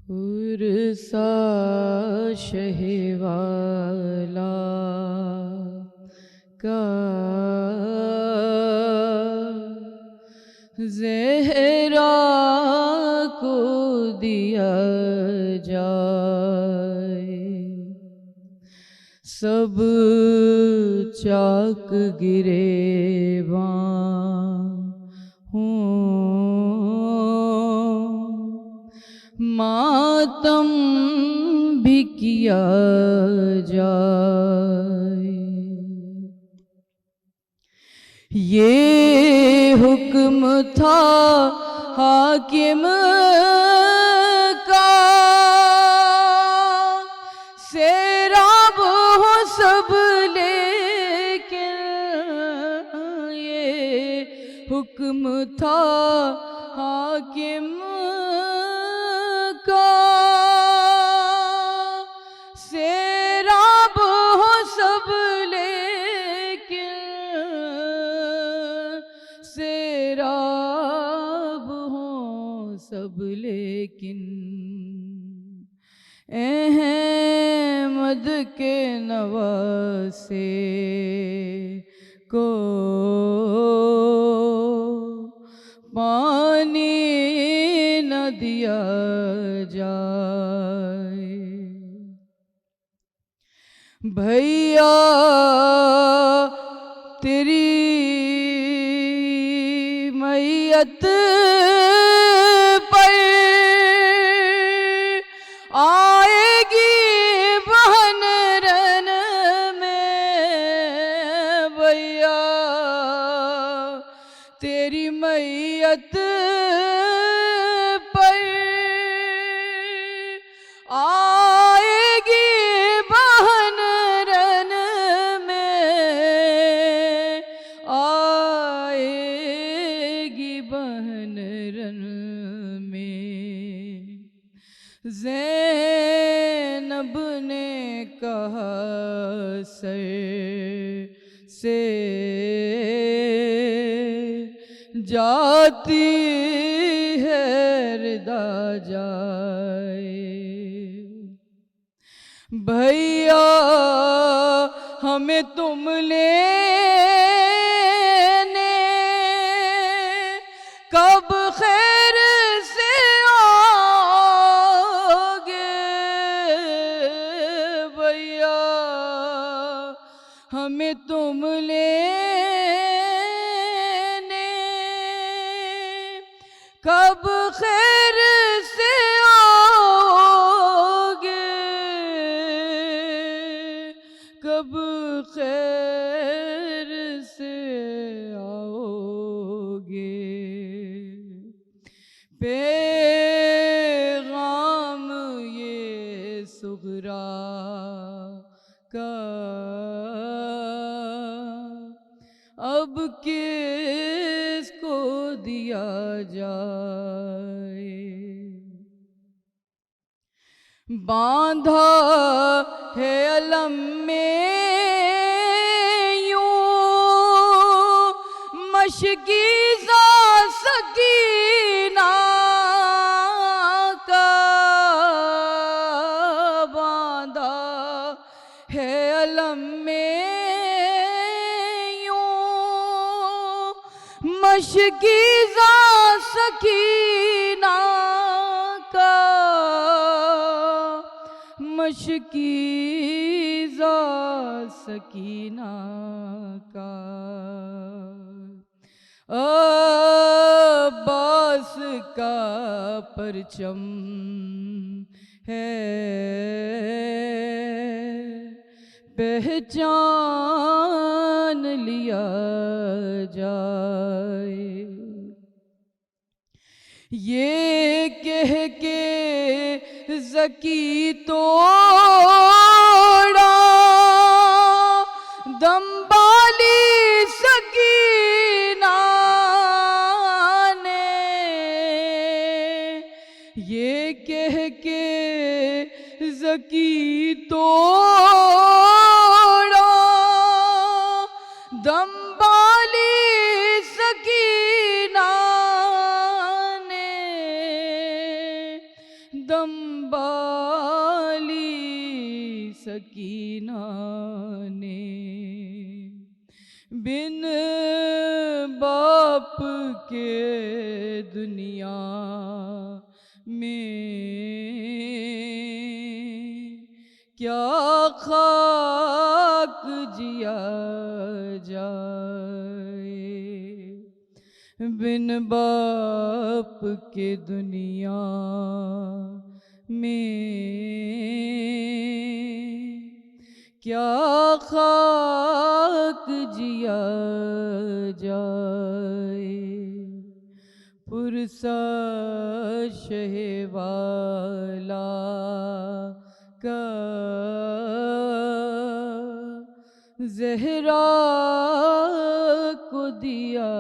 عرصہ شہ والا کا زہرا کو دیا جائے، سب چاک گریباں ہوں، ماتم بھی کیا جائے۔ یہ حکم تھا حاکم کا، سیراب ہو سب لیکن یہ حکم تھا حاکم کا، سیراب ہو سب لیکن سیراب ہوں سب لیکن احمد کے نواسے کو پانی نہ دیا جائے۔ بھیا تیری میت پر آئے گی بہن رن میں، بھیا تیری میت پر آئے گی بہن رن میں، آئے گی بہن رن میں۔ زینب نے کہا سر سے جاتی ہے ردا جائے، بھیا ہمیں تم لینے کب خیر سے آؤگے، بھیا ہمیں تم لینے کب خیر سے آؤگے، کب خیر سے آؤگے۔ پیغام یہ صغرا کا اب کس کو دیا جائے، باندھا ہے علم میں یوں مشکیزہ سکینہ کا، باندھا ہے علم میں یوں مشکیزہ سکینہ کا، مشکیزہ سکینہ کا۔ عباس کا پرچم ہے پہچان لیا جائے، یہ کہہ کے ذکی توڑا دمبالی سکینہ نے، یہ کہہ کے ذکی توڑا دمبالی سکینہ نے، دمبالی سکینہ نے بن باپ کے دنیا میں کیا خاک جیا جائے، بن باپ کے دنیا میں کیا خاک جیا جائے۔ پرسا شہ والا کا زہرا کو دیا